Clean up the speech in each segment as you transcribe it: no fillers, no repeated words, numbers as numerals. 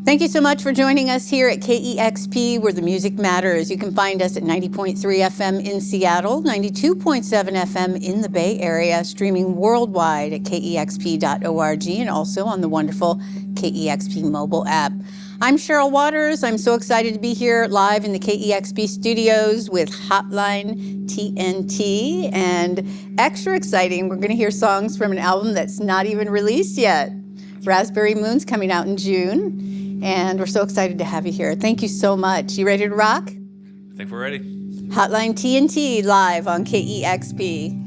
Thank you so much for joining us here at KEXP, where the music matters. You can find us at 90.3 FM in Seattle, 92.7 FM in the Bay Area, streaming worldwide at KEXP.org and also on the wonderful KEXP mobile app. I'm Cheryl Waters. I'm so excited to be here live in the KEXP studios with Hotline TNT. And extra exciting, we're going to hear songs from an album that's not even released yet. Raspberry Moon's coming out in June. And we're so excited to have you here. Thank you so much. You ready to rock? I think we're ready. Hotline TNT live on KEXP.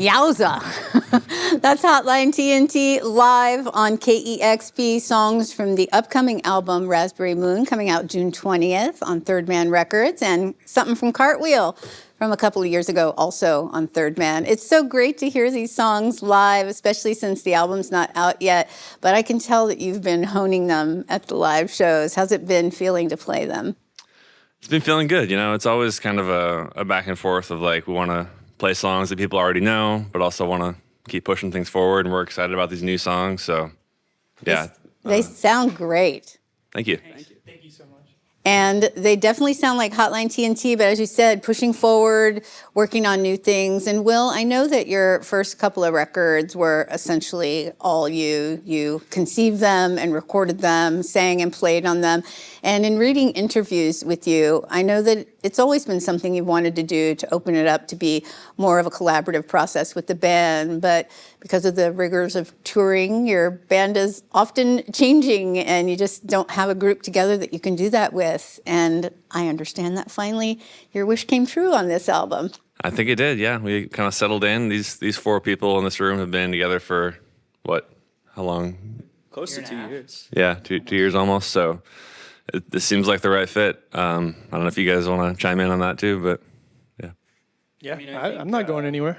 Yowza. That's Hotline TNT live on KEXP, songs from the upcoming album Raspberry Moon, coming out June 20th on Third Man Records, and something from Cartwheel from a couple of years ago, also on Third Man. It's so great to hear these songs live, especially since the album's not out yet, but I can tell that you've been honing them at the live shows. How's it been feeling to play them? It's been feeling good. It's always kind of a back and forth of like, we want to play songs that people already know, but also want to keep pushing things forward, and we're excited about these new songs. So, yeah. They sound great. Thank you. Thank you so much. And they definitely sound like Hotline TNT, but as you said, pushing forward, working on new things. And Will, I know that your first couple of records were essentially all you. You conceived them and recorded them, sang and played on them. And in reading interviews with you, I know that it's always been something you've wanted to do, to open it up to be more of a collaborative process with the band. But because of the rigors of touring, your band is often changing and you just don't have a group together that you can do that with. And I understand that finally your wish came true on this album. I think it did, yeah. We kind of settled in. These four people in this room have been together for, how long? Close to 2 years. Yeah, two years almost. So this seems like the right fit. I don't know if you guys want to chime in on that too, but yeah. Yeah, I'm not going anywhere.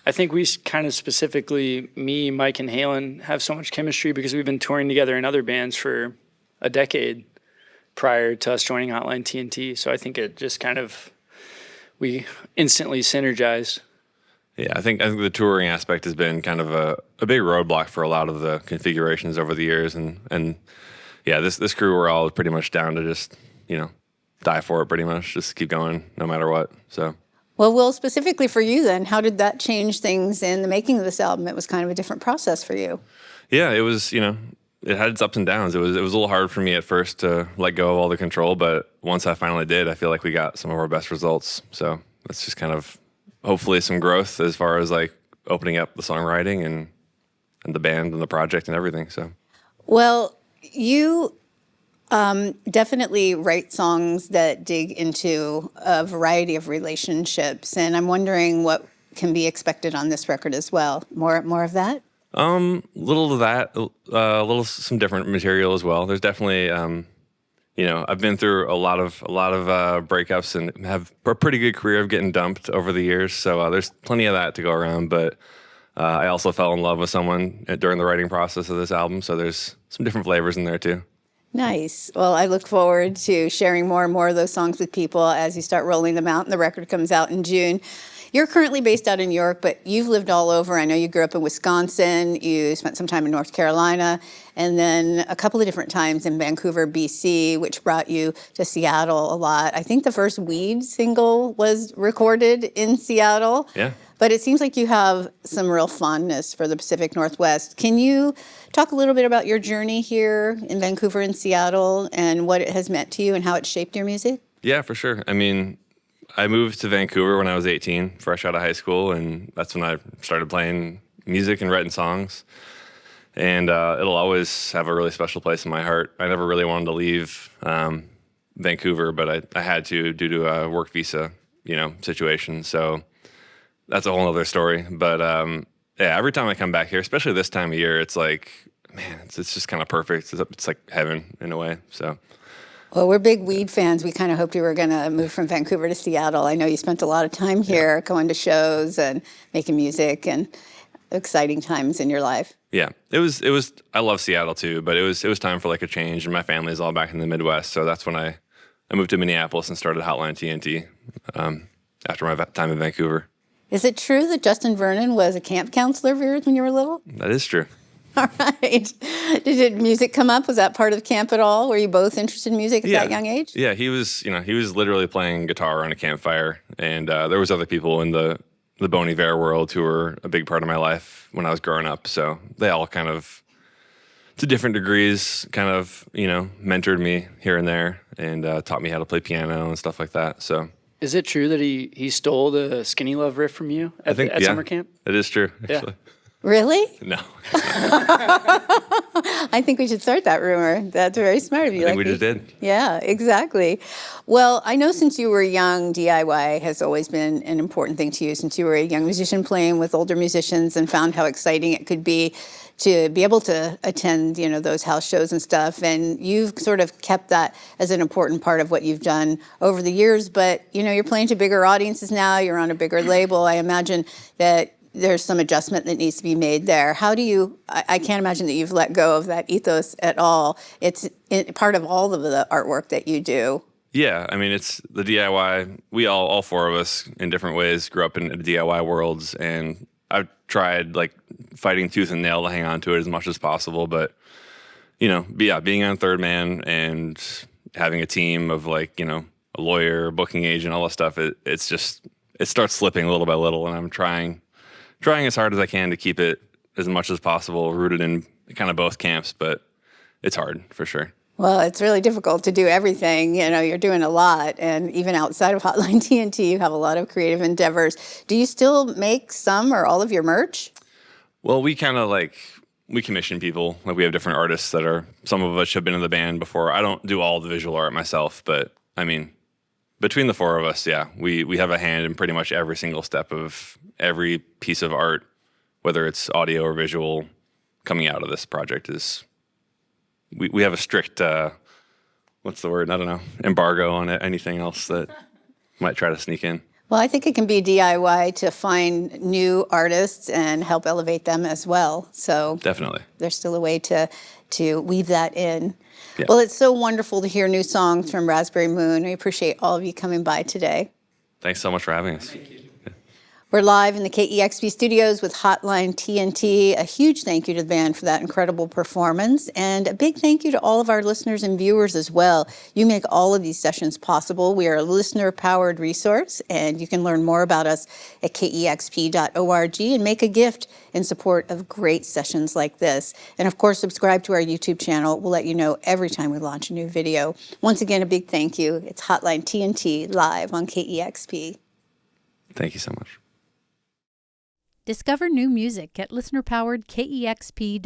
I think we kind of specifically, me, Mike, and Haylen, have so much chemistry because we've been touring together in other bands for a decade prior to us joining Hotline TNT. So I think it just kind of, we instantly synergize. Yeah, I think the touring aspect has been kind of a big roadblock for a lot of the configurations over the years, and yeah, this crew, we're all pretty much down to just die for it, pretty much, just keep going no matter what. So. Well, Will, specifically for you then, how did that change things in the making of this album? It was kind of a different process for you. Yeah, it was, it had its ups and downs. It was a little hard for me at first to let go of all the control, but once I finally did, I feel like we got some of our best results. So that's just kind of hopefully some growth as far as like opening up the songwriting and the band and the project and everything. So. Well, you definitely write songs that dig into a variety of relationships, and I'm wondering what can be expected on this record as well. More of that? Little of that, some different material as well. There's definitely, I've been through a lot of breakups and have a pretty good career of getting dumped over the years. So there's plenty of that to go around. But I also fell in love with someone during the writing process of this album. So there's some different flavors in there too. Nice. Well, I look forward to sharing more and more of those songs with people as you start rolling them out and the record comes out in June. You're currently based out in New York, but you've lived all over. I know you grew up in Wisconsin, you spent some time in North Carolina, and then a couple of different times in Vancouver, BC, which brought you to Seattle a lot. I think the first Weed single was recorded in Seattle. Yeah. But it seems like you have some real fondness for the Pacific Northwest. Can you talk a little bit about your journey here in Vancouver and Seattle and what it has meant to you and how it shaped your music? Yeah, for sure. I mean, I moved to Vancouver when I was 18, fresh out of high school, and that's when I started playing music and writing songs. And it'll always have a really special place in my heart. I never really wanted to leave Vancouver, but I had to due to a work visa, situation. So that's a whole other story. But yeah, every time I come back here, especially this time of year, it's like, man, it's just kind of perfect. It's like heaven in a way. So. Well, we're big Weed fans. We kind of hoped you were going to move from Vancouver to Seattle. I know you spent a lot of time here going to shows and making music and exciting times in your life. Yeah, it was. I love Seattle too, but it was time for like a change, and my family's all back in the Midwest. So that's when I moved to Minneapolis and started Hotline TNT after my time in Vancouver. Is it true that Justin Vernon was a camp counselor of yours when you were little? That is true. All right. Did music come up? Was that part of camp at all? Were you both interested in music at that young age? Yeah, he was literally playing guitar around a campfire, and there was other people in the Bon Iver world who were a big part of my life when I was growing up. So they all kind of, to different degrees, kind of, mentored me here and there and taught me how to play piano and stuff like that. So. Is it true that he stole the Skinny Love riff from you at summer camp? It is true, actually. Really? No. I think we should start that rumor. That's very smart of you. I think we just did. Yeah, exactly. Well, I know since you were young, DIY has always been an important thing to you since you were a young musician playing with older musicians and found how exciting it could be to be able to attend, those house shows and stuff. And you've sort of kept that as an important part of what you've done over the years. But, you're playing to bigger audiences now. You're on a bigger label. I imagine that there's some adjustment that needs to be made there. How do you, I can't imagine that you've let go of that ethos at all. It's part of all of the artwork that you do. Yeah, I mean, it's the DIY. We all four of us in different ways grew up in the DIY worlds, and I've tried fighting tooth and nail to hang on to it as much as possible. But, being on Third Man and having a team of a lawyer, booking agent, all that stuff, it starts slipping little by little, and I'm trying as hard as I can to keep it as much as possible rooted in kind of both camps, but it's hard for sure. Well, it's really difficult to do everything. You're doing a lot. And even outside of Hotline TNT, you have a lot of creative endeavors. Do you still make some or all of your merch? Well, we kind of we commission people. We have different artists that are, some of us have been in the band before. I don't do all the visual art myself, but I mean, between the four of us, yeah, we have a hand in pretty much every single step of every piece of art, whether it's audio or visual, coming out of this project is, we have a strict, what's the word? I don't know, embargo on it. Anything else that might try to sneak in. Well, I think it can be DIY to find new artists and help elevate them as well. So Definitely. There's still a way to weave that in. Yeah. Well, it's so wonderful to hear new songs from Raspberry Moon. We appreciate all of you coming by today. Thanks so much for having us. Thank you. We're live in the KEXP studios with Hotline TNT. A huge thank you to the band for that incredible performance, and a big thank you to all of our listeners and viewers as well. You make all of these sessions possible. We are a listener-powered resource, and you can learn more about us at kexp.org and make a gift in support of great sessions like this. And of course, subscribe to our YouTube channel. We'll let you know every time we launch a new video. Once again, a big thank you. It's Hotline TNT live on KEXP. Thank you so much. Discover new music at listener-powered KEXP.org.